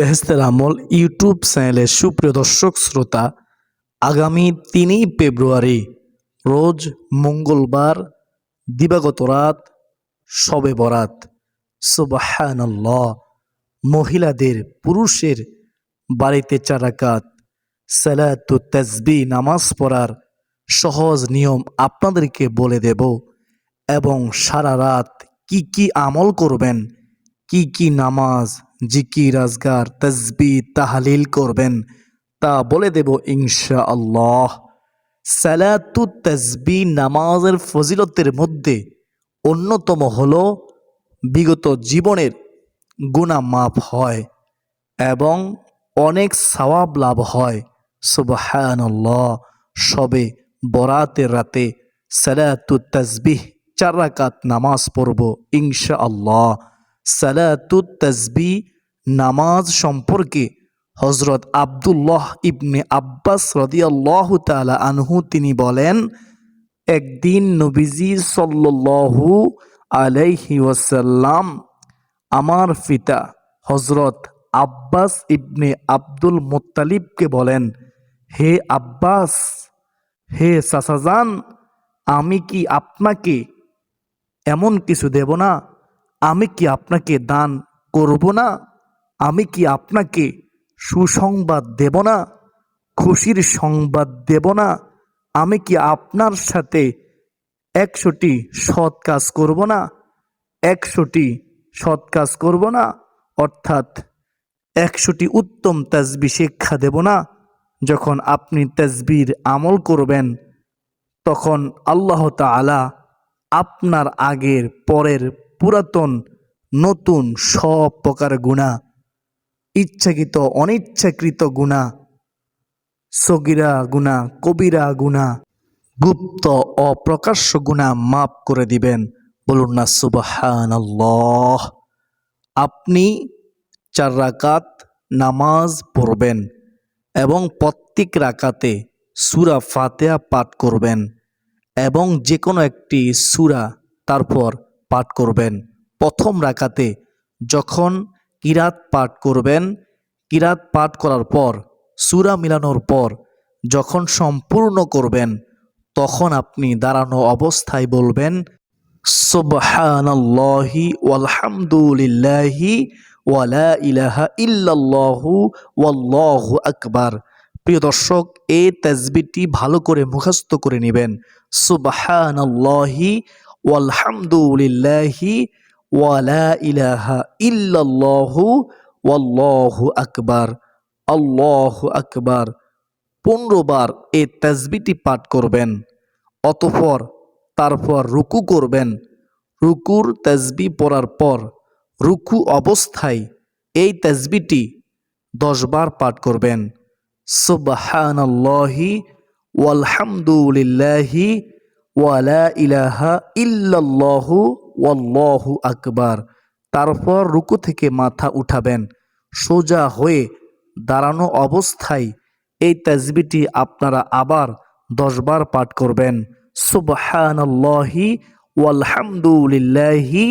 বেহেশতের আমল ইউটিউব চ্যানেলের সুপ্রিয় দর্শক শ্রোতা, আগামী ৩ ফেব্রুয়ারি রোজ মঙ্গলবার দিবাগত রাত শবে বরাত। সুবহানাল্লাহ। মহিলাদের পুরুষের বাড়িতে ৪ রাকাত সালাতুত তাসবিহ নামাজ পড়ার সহজ নিয়ম আপনাদেরকে বলে দেব এবং সারা রাত কি আমল করবেন, কি নামাজ, জিকির, আজকার, তাসবিহ, তাহলিল করবেন তা বলে দেব ইনশাআল্লাহ। সালাতুত তাসবিহ নামাজের ফজিলতের মধ্যে অন্যতম হলো বিগত জীবনের গুনাহ মাফ হয় এবং অনেক সওয়াব লাভ হয়। সুবহানাল্লাহ। শবে বরাতের রাতে সালাতুত তাসবিহ ৪ রাকাত নামাজ পড়ব ইনশাআল্লাহ। সালাতুত তাসবিহ নামাজ সম্পর্কে হযরত আব্দুল্লাহ ইবনে আব্বাস রাদিয়াল্লাহু তাআলা আনহু তিনি বলেন, একদিন নবীজি সাল্লাল্লাহু আলাইহি ওয়াসাল্লাম আমার পিতা হযরত আব্বাস ইবনে আব্দুল মুত্তালিবকে বলেন, হে আব্বাস, হে চাচাজান, আমি কি আপনাকে এমন কিছু দেব না? আমি কি আপনাকে দান করব না? আমি কি আপনাকে সুসংবাদ দেব না? খুশির সংবাদ দেব না? আমি কি আপনার সাথে ১০০টি সৎ কাজ করব না? ১০০টি সৎ কাজ করব না? অর্থাৎ ১০০টি উত্তম তাসবিহ শিক্ষা দেব না? যখন আপনি তাসবির আমল করবেন তখন আল্লাহ তাআলা আপনার আগের পরের পুরাতন নতুন সব প্রকার গুনাহ, ইচ্ছাকৃত অনিচ্ছাকৃত গুনাহ, সগীরা গুনাহ, কবিরা গুনাহ, গুপ্ত অপ্রকাশ্য গুনাহ মাফ করে দিবেন। বলুন না সুবহানাল্লাহ। আপনি ৪ রাকাত নামাজ পড়বেন এবং প্রত্যেক রাকাতে সূরা ফাতিহা পাঠ করবেন এবং যে কোনো একটি সূরা তারপর পাঠ করবেন। প্রথম রাকাতে যখন কিরাত পাঠ করবেন, কিরাত পাঠ করার পর সূরা মিলানোর পর যখন সম্পূর্ণ করবেন তখন আপনি দাঁড়ানো অবস্থায় বলবেন সুবহানাল্লাহি ওয়ালহামদুলিল্লাহি ওয়ালা ইলাহা ইল্লাল্লাহু ওয়াল্লাহু আকবার। প্রিয় দর্শক, এই তাসবিহটি ভালো করে মুখস্থ করে নেবেন। সুবহানাল্লাহি ওয়ালহামদুলিল্লাহি ওয়ালা ইলাহা ইল্লাল্লাহু ওয়াল্লাহু আকবার। আল্লাহু আকবার ১৫ বার এই তাসবিহটি পাঠ করবেন। অতঃপর তারপর রুকু করবেন। রুকুর তাসবিহ পড়ার পর রুকু অবস্থায় এই তাসবিহটি ১০ বার পাঠ করবেন। সুবহানাল্লাহি ওয়ালহামদুলিল্লাহি ওয়ালা ইলাহা ইল্লাল্লাহু ওয়াল্লাহু আকবার। তারপর রুকু থেকে মাথা উঠাবেন। সোজা হয়ে দাঁড়ানো অবস্থায় এই তাসবিহটি আপনারা আবার ১০ বার পাঠ করবেন। সুবহানাল্লাহি ওয়ালহামদুলিল্লাহি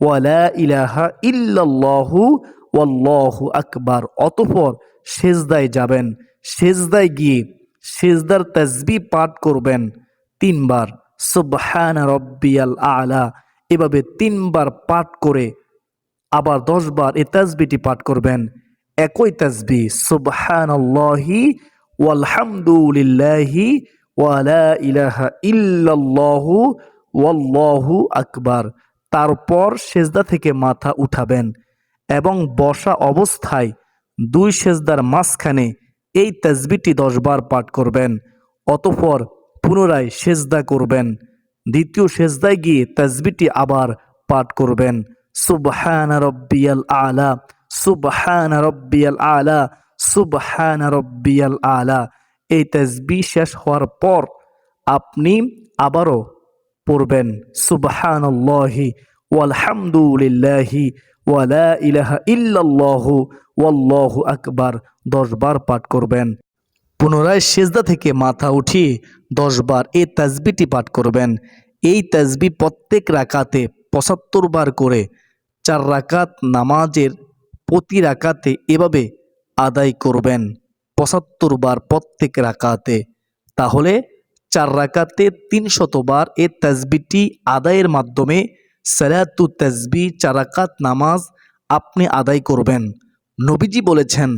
ওয়ালা ইলাহা ইল্লাল্লাহু ওয়াল্লাহু আকবার। অতঃপর সেজদায় যাবেন। সেজদায় গিয়ে সেজদার তাসবিহ পাঠ করবেন ৩ বার। সুবহানা রব্বিয়াল আলা এভাবে ৩ বার পাঠ করে আবার ১০ বার এই তাসবিহটি পাঠ করবেন। একই তাসবিহ সুবহানাল্লাহি ওয়ালহামদুলিল্লাহি ওয়ালা ইলাহা ইল্লাল্লাহু ওয়াল্লাহু আকবার। তারপর সেজদা থেকে মাথা উঠাবেন এবং বসা অবস্থায় ২ সেজদার মাঝখানে এই তাসবিহটি ১০ বার পাঠ করবেন। অতঃপর পুনরায় সেজদা করবেন। দ্বিতীয় সেজদায় গিয়ে তাসবিহটি আবার পাঠ করবেন। সুবহানা রব্বিয়াল আলা, সুবহানা রব্বিয়াল আলা, সুবহানা রব্বিয়াল আলা। এই তাসবিহ শেষ হওয়ার পর আপনি আবারও পড়বেন সুবহানাল্লাহি ওয়ালহামদুলিল্লাহি ওয়ালা ইলাহা ইল্লাল্লাহু ওয়াল্লাহু আকবার ১০ বার পাঠ করবেন। পুনরায় সেজদা থেকে মাথা উঠিয়ে ১০ বার এই তাসবিহটি পাঠ করবেন। এই তাসবিহ প্রত্যেক রাকাতে ৭৫ বার করে ৪ রাকাত নামাজের প্রতি রাকাতে এভাবে আদায় করবেন ৭৫ বার প্রত্যেক রাকাতে। তাহলে 4 রাকাতে ৩০০ বার এই তাসবিহটি আদায়ের মাধ্যমে সালাতুত তাসবিহ 4 রাকাত নামাজ আপনি আদায় করবেন। নবীজি বলেছেন,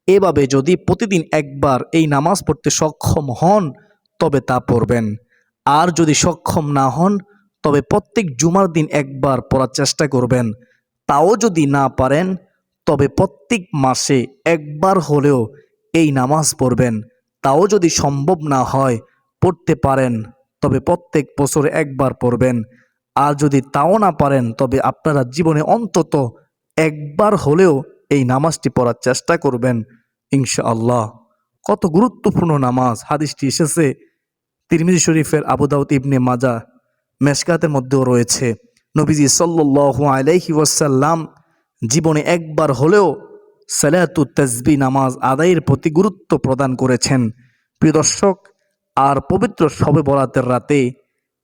এভাবে যদি প্রতিদিন একবার এই নামাজ পড়তে সক্ষম হন তবে তা পড়বেন। আর যদি সক্ষম না হন তবে প্রত্যেক জুমার দিন একবার পড়ার চেষ্টা করবেন। তাও যদি না পারেন তবে প্রত্যেক মাসে একবার হলেও এই নামাজ পড়বেন। তাও যদি সম্ভব না হয়, পড়তে পারেন তবে প্রত্যেক বছরে একবার পড়বেন। আর যদি তাও না পারেন তবে আপনারা জীবনে অন্তত একবার হলেও এই নামাজটি পড়ার চেষ্টা করবেন ইনশাআল্লাহ। কত গুরুত্বপূর্ণ নামাজ! হাদিসটি এসেছে তিরমিজি শরীফের, আবু দাউদ, ইবনে মাজাহ, মেশকাতের মধ্যেও রয়েছে। নবীজি সাল্লাল্লাহু আলাইহি ওয়াসাল্লাম জীবনে একবার হলেও সালাতুত তাসবিহ নামাজ আদায়ের প্রতি গুরুত্ব প্রদান করেছেন। প্রিয় দর্শক, আর পবিত্র শবে বরাতের রাতে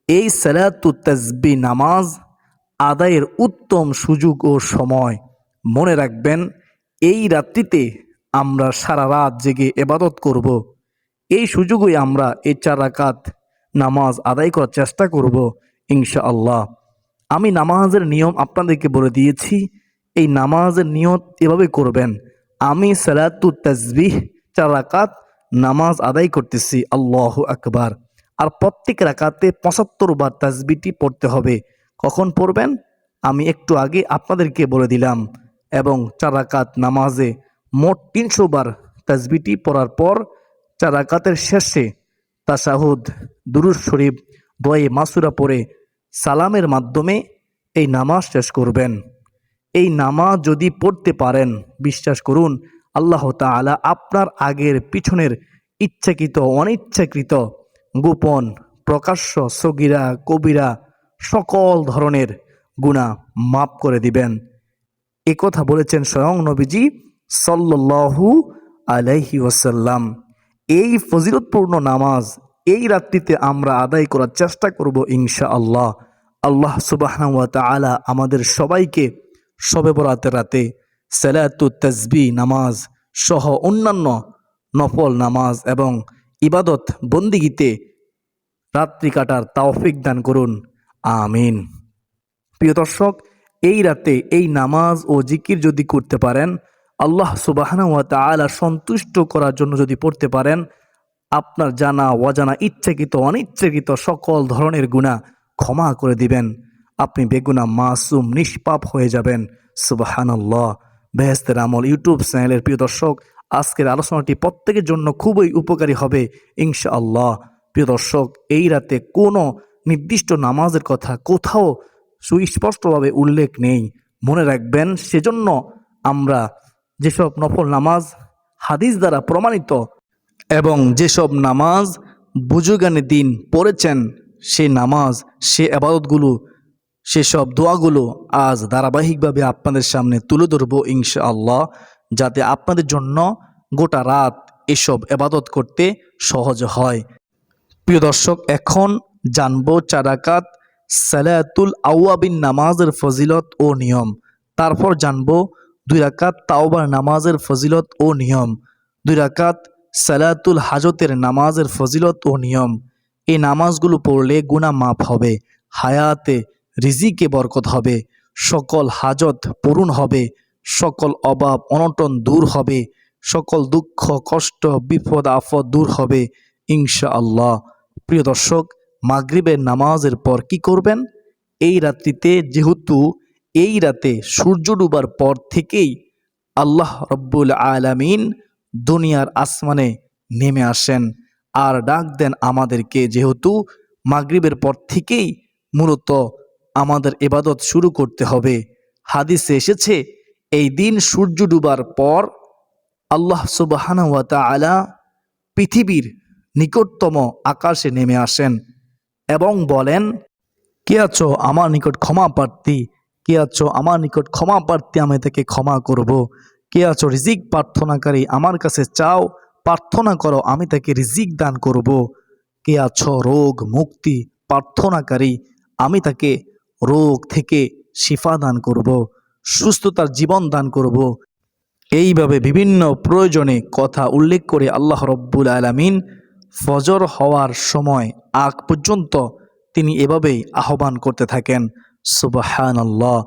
এই সালাতুত তাসবিহ নামাজ আদায়ের উত্তম সুযোগ ও সময়। মনে রাখবেন, এই রাত্রিতে আমরা সারা রাত জেগে ইবাদত করব। এই সুযোগই আমরা এই 4 রাকাত নামাজ আদায় করার চেষ্টা করব ইনশাআল্লাহ। আমি নামাজের নিয়ম আপনাদেরকে বলে দিয়েছি। এই নামাজের নিয়ত এভাবে করবেন, আমি সালাতুত তাসবিহ 4 রাকাত নামাজ আদায় করতেছি, আল্লাহু আকবার। আর প্রত্যেক রাকাতে ৭৫ বার তাসবিহটি পড়তে হবে। কখন পড়বেন আমি একটু আগে আপনাদেরকে বলে দিলাম। এবং 4 রাকাত নামাজে মোট ৩০০ বার তাসবিহটি পড়ার পর 4 রাকাতের শেষে তাশাহুদ, দুরূদ শরীফ, দোয়া মাসুরা পড়ে সালামের মাধ্যমে এই নামাজ শেষ করবেন। এই নামাজ যদি পড়তে পারেন, বিশ্বাস করুন আল্লাহ তাআলা আপনার আগের পিছনের ইচ্ছাকৃত, অনিচ্ছাকৃত, গোপন, প্রকাশ্য, সগীরা, কবিরা সকল ধরনের গুনাহ মাফ করে দিবেন। এ কথা বলেছেন স্বয়ং নবীজি সাল্লাল্লাহু আলাইহি ওয়াসাল্লাম। এই ফজিলতপূর্ণ নামাজ এই রাত্রিতে আমরা আদায় করার চেষ্টা করব ইনশাআল্লাহ। আল্লাহ সুবহানাহু ওয়া তাআলা আমাদের সবাইকে শবে বরাতের রাতে সালাতুত তাসবিহ নামাজ সহ অন্যান্য নফল নামাজ এবং ইবাদত বন্দিগিতে রাত্রি কাটার তৌফিক দান করুন, আমিন। প্রিয় দর্শক, এই রাতে এই নামাজ ও জিকির যদি করতে পারেন, আল্লাহ সুবহানাহু ওয়া তাআলা সন্তুষ্ট করার জন্য যদি পড়তে পারেন, আপনার জানা অজানা, ইচ্ছাকৃত অনিচ্ছাকৃত সকল ধরনের গুনাহ ক্ষমা করে দিবেন। আপনি বেগুনাহ, মাসুম, নিষ্পাপ হয়ে যাবেন। সুবহানাল্লাহ। বেহেশতের আমল ইউটিউব চ্যানেলের প্রিয় দর্শক, আজকের আলোচনাটি প্রত্যেকের জন্য খুবই উপকারী হবে ইনশাআল্লাহ। প্রিয় দর্শক, এই রাতে কোনো নির্দিষ্ট নামাজের কথা কোথাও সুস্পষ্টভাবে উল্লেখ নেই। মনে রাখবেন, সেজন্য আমরা যেসব নফল নামাজ হাদিস দ্বারা প্রমাণিত এবং যেসব নামাজ বুজুর্গানে দিন পড়েছেন, সে নামাজ, সে ইবাদতগুলো, সেসব দোয়াগুলো আজ ধারাবাহিকভাবে আপনাদের সামনে তুলে ধরব ইনশাআল্লাহ, যাতে আপনাদের জন্য গোটা রাত এসব ইবাদত করতে সহজ হয়। প্রিয় দর্শক, এখন জানবো 4 রাকাত সালাতুল আওয়াবিন নামাজের ফজিলত ও নিয়ম। তারপর জানবো 2 রাকাত তাওবার নামাজের ফজিলত ও নিয়ম, 2 রাকাত সালাতুল হাজতের নামাজের ফজিলত ও নিয়ম। এই নামাজগুলো পড়লে গুনাহ মাফ হবে, হায়াতে রিজিকে বরকত হবে, সকল হাজত পূরণ হবে, সকল অভাব অনটন দূর হবে, সকল দুঃখ কষ্ট বিপদ আপদ দূর হবে ইনশাআল্লাহ। প্রিয় দর্শক, মাগরিবের নামাজের পর কি করবেন? এই রাত্রিতে, যেহেতু এই রাতে সূর্য ডুবার পর থেকেই আল্লাহ রব্বুল আলামিন দুনিয়ার আসমানে নেমে আসেন আর ডাক দেন আমাদেরকে, যেহেতু মাগরিবের পর থেকেই মূলত আমাদের ইবাদত শুরু করতে হবে। হাদিসে এসেছে, এই দিন সূর্য ডুবার পর আল্লাহ সুবহানাহু ওয়া তাআলা পৃথিবীর নিকটতম আকাশে নেমে আসেন এবং বলেন, কে আছো আমার নিকট ক্ষমা প্রার্থী? কে আছো আমার নিকট ক্ষমা প্রার্থী? আমি তাকে ক্ষমা করব। কে আছো রিজিক প্রার্থনাকারী? আমার কাছে চাও, প্রার্থনা করো, আমি তাকে রিজিক দান করব। কে আছো রোগ মুক্তি প্রার্থনাকারী? আমি তাকে রোগ থেকে শিফা দান করব, সুস্থতার জীবন দান করব। এইভাবে বিভিন্ন প্রয়োজনে কথা উল্লেখ করে আল্লাহ রব্বুল আলামিন ফজর হওয়ার সময় আগ পর্যন্ত তিনি এভাবেই আহ্বান করতে থাকেন। সুবহানাল্লাহ।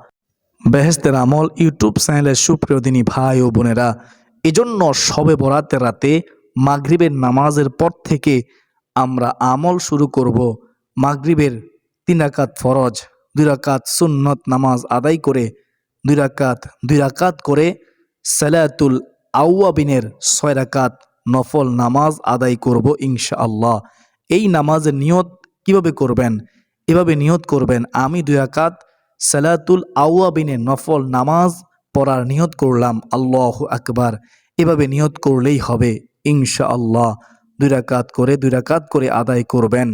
বেহেশতের আমল ইউটিউব চ্যানেলের সুপ্রিয় দিনী ভাই ও বোনেরা, এজন্য শবে বরাতের রাতে মাগরিবের নামাজের পর থেকে আমরা আমল শুরু করব। মাগরিবের 3 রাকাত ফরজ, 2 রাকাত সুন্নত নামাজ আদায় করে 2 রাকাত করে সালাতুল আউয়াবিনের 6 রাকাত নফল নামাজ আদায় করব ইনশাআল্লাহ। এই নামাজের নিয়ত কিভাবে করবেন? এভাবে নিয়ত করবেন, আমি 2 রাকাত সালাতুল আউয়াবিনের নফল নামাজ পড়ার নিয়ত করলাম, আল্লাহু আকবার। এভাবে নিয়ত করলেই হবে ইনশাআল্লাহ। 2 রাকাত করে আদায় করবেন।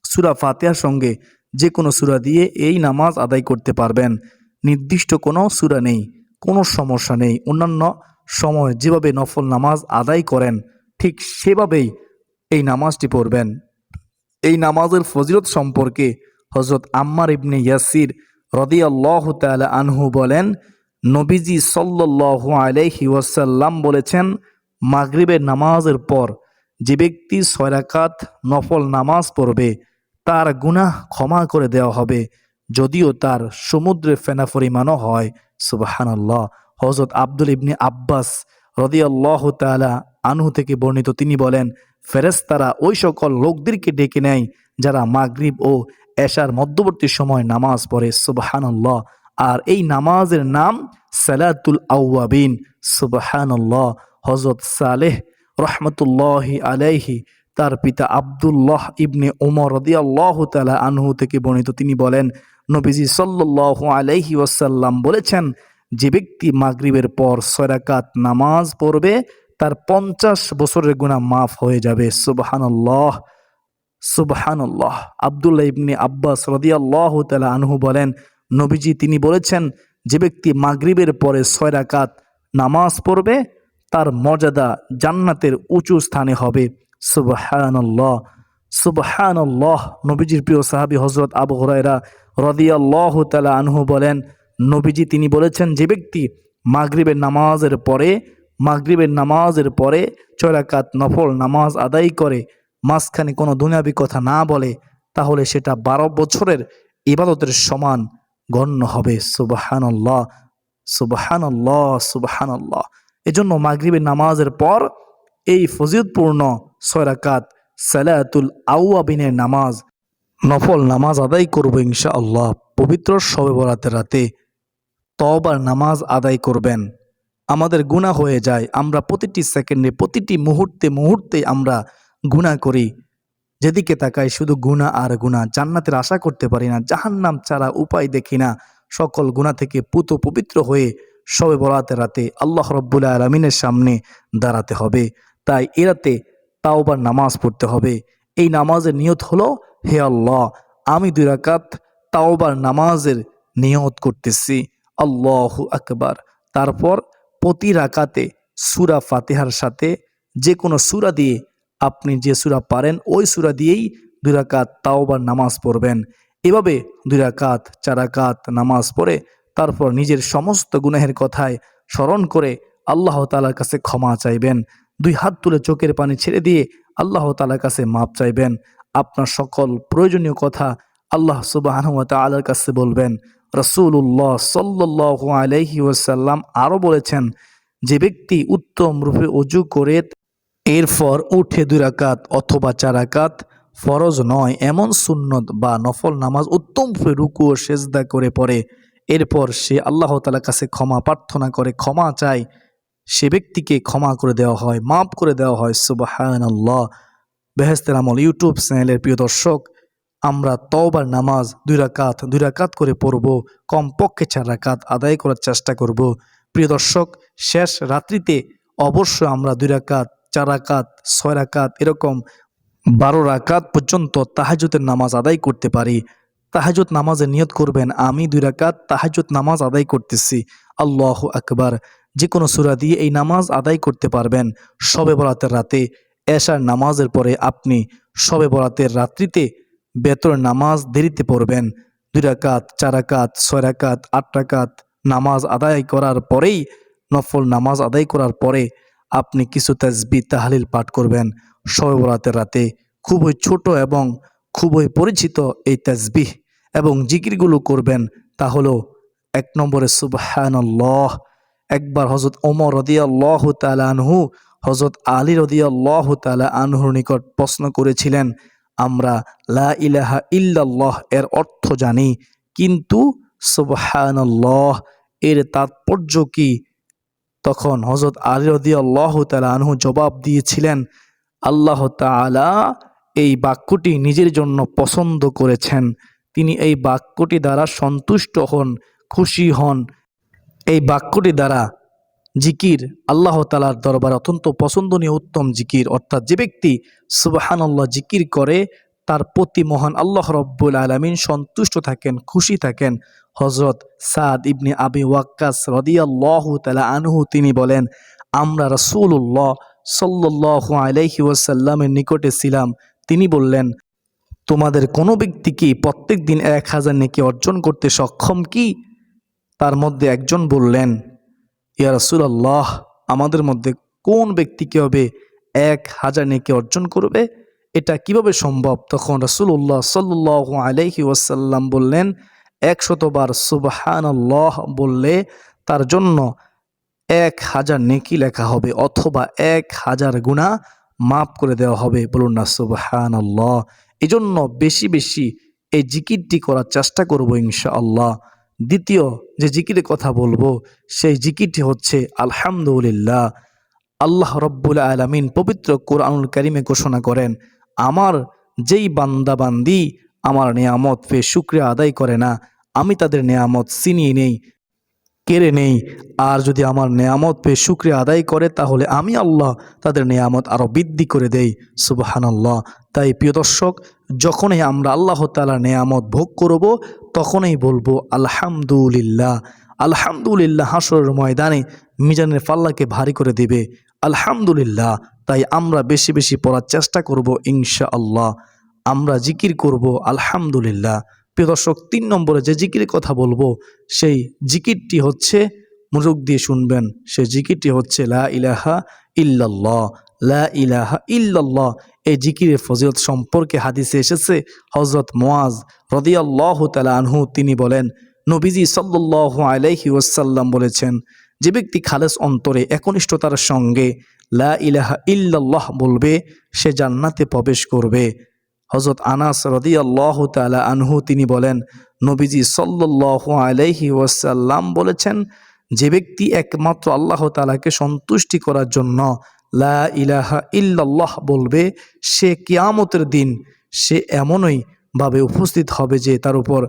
সূরা ফাতিহার সঙ্গে যে কোনো সূরা দিয়ে এই নামাজ আদায় করতে পারবেন। নির্দিষ্ট কোনো সূরা নেই, কোনো সমস্যা নেই। অন্যান্য সময় যেভাবে নফল নামাজ আদায় করেন ঠিক সেভাবেই এই নামাজটি পড়বেন। এই নামাজের ফজিলত সম্পর্কে হযরত আম্মার ইবনে ইয়াসির রাদিয়াল্লাহু তাআলা আনহু বলেন, নবীজি সাল্লাল্লাহু আলাইহি ওয়াসাল্লাম বলেছেন, মাগরিবের নামাজের পর যে ব্যক্তি 6 রাকাত নফল নামাজ পড়বে তার গুনাহ ক্ষমা করে দেওয়া হবে, যদিও তার সমুদ্রে ফেনা পরিমাণও হয়। সুবহানাল্লাহ। হযরত আব্দুল ইবনে আব্বাস রাদিয়াল্লাহু তাআলা আনহু থেকে বর্ণিত, তিনি বলেন, ফেরেশতারা ওই সকল লোকদেরকে ডেকে নেয় যারা মাগরিব ও এশার মধ্যবর্তী সময় নামাজ পড়ে। সুবহানাল্লাহ। আর এই নামাজের নাম সালাতুল আউয়াবিন। সুবহানাল্লাহ। হযরত সালেহ রহমতুল্লাহি আলাইহি তার পিতা আব্দুল্লাহ ইবনে ওমর রাদিয়াল্লাহু তাআলা আনহু থেকে বর্ণিত, তিনি বলেন, নবীজি সাল্লাল্লাহু আলাইহি ওয়াসাল্লাম বলেছেন, যে ব্যক্তি মাগরিবের পর 6 রাকাত নামাজ পড়বে তার 50 বছরের গুনাহ মাফ হয়ে যাবে। সুবহানাল্লাহ, সুবহানাল্লাহ। আব্দুল্লাহ ইবনে আব্বাস রাদিয়াল্লাহু তাআলা আনহু বলেন, নবীজি তিনি বলেছেন, যে ব্যক্তি মাগরিবের পরে 6 রাকাত নামাজ পড়বে তার মর্যাদা জান্নাতের উঁচু স্থানে হবে। সুবহানাল্লাহ, সুবহানাল্লাহ। নবীজির প্রিয় সাহাবী হযরত আবু হুরায়রা রাদিয়াল্লাহু তাআলা আনহু বলেন, নবীজি তিনি বলেছেন, যে ব্যক্তি মাগরিবের নামাজের পরে 6 রাকাত নফল নামাজ আদায় করে মাঝখানে কোনো দুনিয়াবি কথা না বলে তাহলে সেটা 12 বছরের ইবাদতের সমান গণ্য হবে। সুবহানাল্লাহ, সুবহানাল্লাহ, সুবহানাল্লাহ। এজন্য মাগরিবের নামাজের পর এই ফজিলতপূর্ণ 6 রাকাত সালাতুল আউয়াবিনের নামাজ নফল নামাজ আদায় করব ইনশাআল্লাহ। পবিত্র শবে বরাতের রাতে তওবার নামাজ আদায় করবেন। আমাদের গুনাহ হয়ে যায়, আমরা প্রতিটি সেকেন্ডে প্রতিটি মুহূর্তে আমরা গুনাহ করি। যেদিকে তাকাই শুধু গুনাহ আর গুনাহ। জান্নাতের আশা করতে পারি না, জাহান্নাম ছাড়া উপায় দেখি না। সকল গুনাহ থেকে পুত পবিত্র হয়ে শবে বরাতের রাতে আল্লাহ রব্বুল আলামিনের সামনে দাঁড়াতে হবে। তাই এ রাতে তাওবার নামাজ পড়তে হবে। এই নামাজের নিয়ত হলো, হে আল্লাহ, আমি 2 রাকাত তাওবার নামাজের নিয়ত করতেছি, আল্লাহু আকবার। তারপর প্রতি রাকাতে সূরা ফাতিহার সাথে যে কোনো সূরা দিয়ে, আপনি যে সূরা পারেন ওই সূরা দিয়েই 2 রাকাত তাওবার নামাজ পড়বেন। এভাবে 2 রাকাত 4 রাকাত নামাজ পড়ে তারপর নিজের সমস্ত গুনাহের কথায় স্মরণ করে আল্লাহ তাআলার কাছে ক্ষমা চাইবেন। 2 হাত তুলে চোখের পানি ছেড়ে দিয়ে আল্লাহ তাআলার কাছে মাপ চাইবেন। আপনার সকল প্রয়োজনীয় কথা আল্লাহ সুবহানাহু ওয়া তাআলার কাছে বলবেন। রাসূলুল্লাহ সাল্লাল্লাহু আলাইহি ওয়াসাল্লাম আরও বলেছেন, যে ব্যক্তি উত্তম রূপে ওযু করে এরপর উঠে 2 রাকাত অথবা 4 রাকাত ফরজ নয় এমন সুন্নত বা নফল নামাজ উত্তম রূপে রুকু ও সেজদা করে পড়ে, এরপর সে আল্লাহ তাআলার কাছে ক্ষমা প্রার্থনা করে ক্ষমা চায়, সে ব্যক্তিকে ক্ষমা করে দেওয়া হয়, মাফ করে দেওয়া হয়। সুবহানাল্লাহ। বেহেশতের আমল ইউটিউব চ্যানেলের প্রিয় দর্শক, আমরা তওবার নামাজ 2 রাকাত করে পড়ব, কমপক্ষে 4 রাকাত আদায় করার চেষ্টা করব। প্রিয় দর্শক, শেষ রাত্রিতে অবশ্যই আমরা 2 রাকাত 4 রাকাত 6 রাকাত এরকম 12 রাকাত পর্যন্ত তাহাজ্জুদের নামাজ আদায় করতে পারি। তাহাজ্জুদ নামাজের নিয়ত করবেন, আমি 2 রাকাত তাহাজ্জুদ নামাজ আদায় করতেছি, আল্লাহু আকবার। যে কোনো সূরা দিয়ে এই নামাজ আদায় করতে পারবেন। শবে বরাতের রাতে এশার নামাজের পরে আপনি শবে বরাতের রাত্রিতে বেতর নামাজ দেরিতে পড়বেন। 2 রাকাত 4 রাকাত 6 রাকাত 8 রাকাত নামাজ আদায় করার পরেই নফল নামাজ আদায় করার পরে আপনি কিছু তাসবিহ তাহলিল পাঠ করবেন। শবে বরাতের রাতে খুবই ছোট এবং খুবই পরিচিত এই তাসবিহ এবং জিকিরগুলো করবেন। তা হলো 1 নম্বরে সুবহানাল্লাহ। একবার হযরত ওমর রাদিয়াল্লাহু তাআলা আনহু হযরত আলী রাদিয়াল্লাহু তাআলা আনহুর নিকট প্রশ্ন করেছিলেন, আমরা লা ইলাহা ইল্লাল্লাহ এর অর্থ জানি, কিন্তু সুবহানাল্লাহ এর তাৎপর্য কি? তখন হযরত আলী রাদিয়াল্লাহু তাআলা আনহু জবাব দিয়েছিলেন, আল্লাহ তাআলা এই বাক্যটি নিজের জন্য পছন্দ করেছেন। তিনি এই বাক্যটি দ্বারা সন্তুষ্ট হন, খুশি হন। এই বাক্যটি দ্বারা জিকির আল্লাহ তাআলার দরবারে অত্যন্ত পছন্দনীয় উত্তম জিকির, অর্থাৎ যে ব্যক্তি সুবহানাল্লাহ জিকির করে তার প্রতি মহান আল্লাহ রব্বুল আলামিন সন্তুষ্ট থাকেন, খুশি থাকেন। হযরত সাদ ইবনে আবি ওয়াক্কাস রাদিয়াল্লাহু তাআলা আনহু তিনি বলেন, আমরা রাসূলুল্লাহ সাল্লাল্লাহু আলাইহি ওয়াসাল্লামের নিকটে ছিলাম। তিনি বললেন, তোমাদের কোনো ব্যক্তি কি প্রত্যেক দিন 1000 নেকি অর্জন করতে সক্ষম কি? তার মধ্যে একজন বললেন, ইয়া রাসূলুল্লাহ, আমাদের মধ্যে কোন ব্যক্তি হবে 1000 নেকি অর্জন করবে? এটা কিভাবে সম্ভব? তখন রাসূলুল্লাহ সাল্লাল্লাহু আলাইহি ওয়াসাল্লাম বললেন, 100 বার সুবহানাল্লাহ বললে তার জন্য 1000 নেকি লেখা হবে, অথবা 1000 গুনাহ মাফ করে দেওয়া হবে। বলুন না সুবহানাল্লাহ। এজন্য বেশি বেশি এই জিকিরটি করার চেষ্টা করব ইনশাআল্লাহ। দ্বিতীয় যে জিকিরের কথা বলবো সেই জিকিরটি হচ্ছে আলহামদুলিল্লাহ। আল্লাহ রব্বুল আলামিন পবিত্র কোরআনুল কারীমে ঘোষণা করেন, আমার যেই বান্দা বান্দি আমার নেয়ামত পেয়ে শুকরিয়া আদায় করে না, আমি তাদের নেয়ামত ছিনিয়ে নেই, কেড়ে নেই। আর যদি আমার নেয়ামত পেয়ে শুকরিয়া আদায় করে তাহলে আমি আল্লাহ তাদের নেয়ামত আরও বৃদ্ধি করে দেই। সুবহানাল্লাহ। তাই প্রিয় দর্শক, যখনই আমরা আল্লাহ তাআলার নেয়ামত ভোগ করব তখনই বলবো আলহামদুলিল্লাহ। আলহামদুলিল্লাহ হাসরের ময়দানে মিজানের পাল্লাকে ভারী করে দেবে আলহামদুলিল্লাহ। তাই আমরা বেশি বেশি পড়ার চেষ্টা করব ইনশাআল্লাহ। আমরা জিকির করব আলহামদুলিল্লাহ। প্রিয় দর্শক, 3 নম্বরে যে জিকিরের কথা বলবো সেই জিকিরটি হচ্ছে, মনোযোগ দিয়ে শুনবেন, সেই জিকিরটি হচ্ছে লা ইলাহা ইল্লাল্লাহ। লা ইলাহা ইল্লাল্লাহ এই জিকিরের ফজিলত সম্পর্কে হাদিসে এসেছে। হযরত মুআজ রাদিয়াল্লাহু তাআলা আনহু তিনি বলেন, নবীজি সাল্লাল্লাহু আলাইহি ওয়াসাল্লাম বলেছেন, যে ব্যক্তি খালেস অন্তরে একনিষ্ঠতার সঙ্গে লা ইলাহা ইল্লাল্লাহ বলবে সে জান্নাতে প্রবেশ করবে। হযরত আনাস রাদিয়াল্লাহু তাআলা আনহু তিনি বলেন, নবীজি সাল্লাল্লাহু আলাইহি ওয়াসাল্লাম বলেছেন, যে ব্যক্তি একমাত্র আল্লাহ তাআলাকে সন্তুষ্টি করার জন্য লা ইলাহা ইল্লাল্লাহ বলবে সে কিয়ামতের দিন সে এমনই ভাবে উপস্থিত হবে যে তার উপর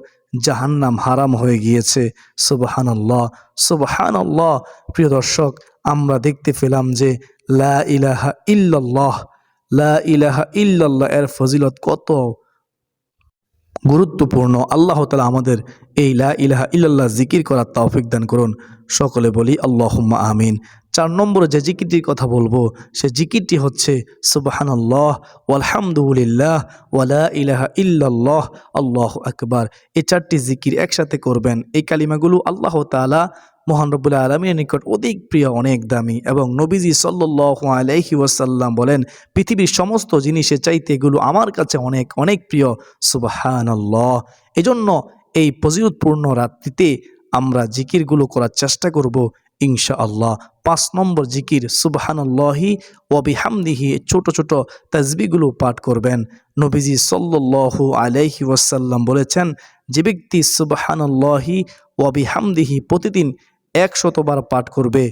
জাহান্নাম হারাম হয়ে গিয়েছে। সুবহানাল্লাহ, সুবহানাল্লাহ। প্রিয় দর্শক, আমরা দেখতে পেলাম যে লা ইলাহা ইল্লাল্লাহ, লা ইলাহা ইল্লাল্লাহ এর ফজিলত কত গুরুত্বপূর্ণ। আল্লাহ তাআলা আমাদের এই লা ইলাহা ইল্লাল্লাহ জিকির করার তৌফিক দান করুন। সকলে বলি আল্লাহুম্মা আমিন। 4 নম্বরে যে জিকিরটির কথা বলবো সে জিকিরটি হচ্ছে সুবহানাল্লাহ ওয়ালহামদুলিল্লাহ ওয়া লা ইলাহা ইল্লাল্লাহ আল্লাহু আকবার। এই 4টি জিকির একসাথে করবেন। এই কালিমাগুলো আল্লাহ তাআলা মহান রব্বুল আলামিনের নিকট অধিক প্রিয়, অনেক দামি। এবং নবীজি সাল্লাল্লাহু আলাইহি ওয়াসাল্লাম বলেন, পৃথিবীর সমস্ত জিনিসের চাইতে এগুলো আমার কাছে অনেক অনেক প্রিয়। সুবহানাল্লাহ। এজন্য এই ফজিলতপূর্ণ রাত্রিতে আমরা জিকিরগুলো করার চেষ্টা করব ইনশাআল্লাহ। 5 নম্বর জিকির সুবহানাল্লাহি ওয়া বিহামদিহি, ছোট ছোট তাসবিহগুলো পাঠ করবেন। নবীজি সাল্লাল্লাহু আলাইহি ওয়াসাল্লাম বলেছেন, যে ব্যক্তি সুবহানাল্লাহি ওয়া বিহামদিহি প্রতিদিন 100 বার পাঠ করবে,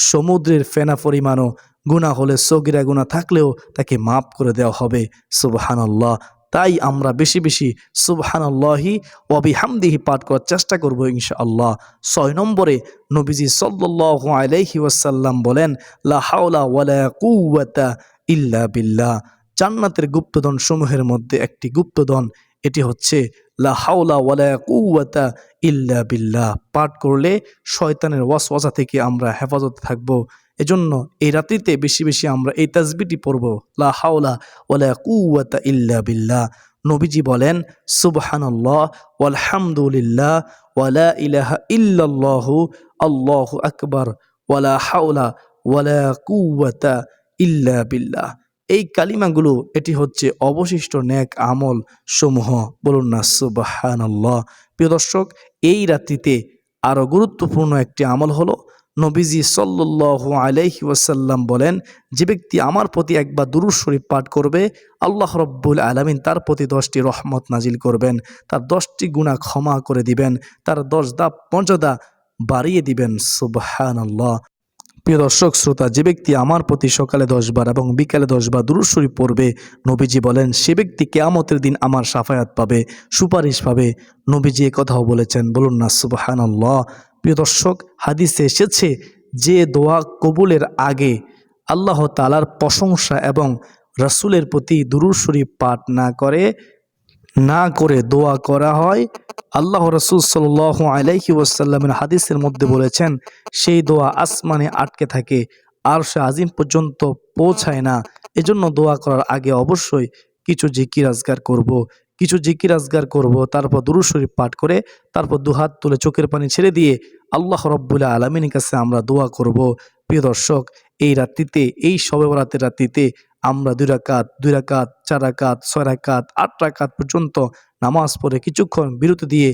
সমুদ্রের ফেনা পরিমাণও গুনাহ হলে সগীরা গুনাহ থাকলেও তাকে মাফ করে দেওয়া হবে। সুবহানাল্লাহ। তাই আমরা বেশি বেশি সুবহানাল্লাহি ওয়া বিহামদিহি পাঠ করার চেষ্টা করব ইনশাআল্লাহ। 6 নম্বরে নবীজি সাল্লাল্লাহু আলাইহি ওয়াসাল্লাম বলেন, লা হাওলা ওয়ালা কুওয়াতা ইল্লা বিল্লাহ। জান্নাতের গুপ্তধন সমূহের মধ্যে একটি গুপ্তধন, এটি হচ্ছে লা হাওলা ওয়ালা কুওয়াতা ইল্লা বিল্লাহ। পাঠ করলে শয়তানের ওয়াসওয়াসা থেকে আমরা হেফাজতে থাকব। এজন্য এই রাত্রিতে বেশি বেশি আমরা এই তাসবিহটি পড়ব, লা হাওলা ওয়ালা কুওয়াতা ইল্লা বিল্লাহ। নবীজি বলেন, সুবহানাল্লাহ ওয়ালহামদুলিল্লাহ ওয়া লা ইলাহা ইল্লাল্লাহু আল্লাহু আকবার ওয়ালা হাওলা ওয়ালা কুওয়াতা ইল্লা বিল্লাহ। এই কালিমাগুলো এটি হচ্ছে অবশিষ্ট নেক আমল সমূহ। বলুন না সুবহানাল্লাহ। প্রিয় দর্শক, এই রাত্রিতে আরো গুরুত্বপূর্ণ একটি আমল হলো, নবীজি সাল্লাল্লাহু আলাইহি ওয়াসাল্লাম বলেন, যে ব্যক্তি আমার প্রতি একবার দুরূদ শরীফ পাঠ করবে, আল্লাহ রাব্বুল আলামিন তার প্রতি 10টি রহমত নাজিল করবেন, তার 10টি গুনাহ ক্ষমা করে দিবেন, তার 10 ধাপ মর্যাদা বাড়িয়ে দিবেন। সুবহানাল্লাহ। প্রিয় দর্শক শ্রোতা, যে ব্যক্তি আমার প্রতি সকালে 10 বার এবং বিকালে 10 বার দুরূদ শরীফ পড়বে, নবীজি বলেন সে ব্যক্তি কিয়ামতের দিন আমার শাফায়াত পাবে, সুপারিশ পাবে। নবীজি এ কথাও বলেছেন। বলুন না সুবহানাল্লাহ। প্রিয় দর্শক, হাদিসে এসেছে যে দোয়া কবুলের আগে আল্লাহ তাআলার প্রশংসা এবং রাসূলের প্রতি দুরূদ শরীফ পাঠ না করে দোয়া করা হয়, আল্লাহ রাসূল সাল্লাল্লাহু আলাইহি ওয়াসাল্লামের হাদিসের মধ্যে বলেছেন সেই দোয়া আসমানে আটকে থাকে, আরশে আজিম পর্যন্ত পৌঁছায় না। এজন্য দোয়া করার আগে অবশ্যই কিছু জিকির আজকার করব, তারপর দুরূদ শরীফ পাঠ করে তারপর দুহাত তুলে চোখের পানি ছেড়ে দিয়ে আল্লাহ রাব্বুল আলামিনের কাছে আমরা দোয়া করব। প্রিয় দর্শক, এই রাত্রিতে, এই শবে বরাতের রাত্রিতে আমরা 2 রাকাত, 4 রাকাত, 6 রাকাত, 8 রাকাত পর্যন্ত নামাজ পড়ে কিছুক্ষণ বিরতি দিয়ে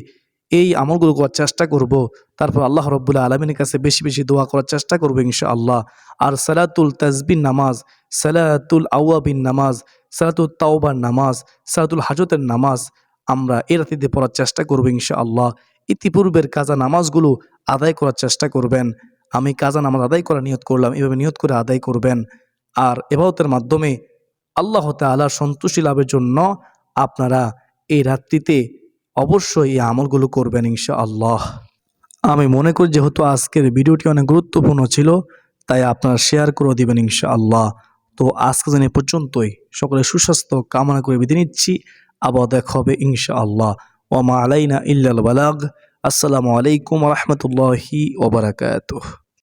এই আমলগুলো করার চেষ্টা করব। তারপর আল্লাহ রাব্বুল আলামিনের কাছে বেশি বেশি দোয়া করার চেষ্টা করব ইনশাআল্লাহ। আর সালাতুল তাসবিহ নামাজ, সালাতুল আওয়াবিন নামাজ, সালাতুল তাওবার নামাজ, সালাতুল হাজতের নামাজ আমরা এই রাত্রিতে পড়ার চেষ্টা করব ইনশাআল্লাহ। ইতিপূর্বের কাজা নামাজগুলো আদায় করার চেষ্টা করবেন। আমি কাজা নামাজ আদায় করার নিয়ত করলাম, এভাবে নিয়ত করে আদায় করবেন। আর ইবাদতের মাধ্যমে আল্লাহ তাআলার সন্তুষ্টি লাভের জন্য আপনারা এই রাত্রিতে অবশ্যই এই আমলগুলো করবেন ইনশাআল্লাহ। আমি মনে করি যেহেতু আজকের ভিডিওটি অনেক গুরুত্বপূর্ণ ছিল, তাই আপনারা শেয়ার করে দিবেন ইনশাআল্লাহ। তো আজকে যেন এ পর্যন্তই। সকলের সুস্বাস্থ্য কামনা করে বিদায় নিচ্ছি। আবার দেখা হবে ইনশাআল্লাহ। ওয়া মা আলাইনা ইল্লাল বালাগ। আসসালামু আলাইকুম ওয়া রাহমাতুল্লাহি ওয়া বারাকাতুহু।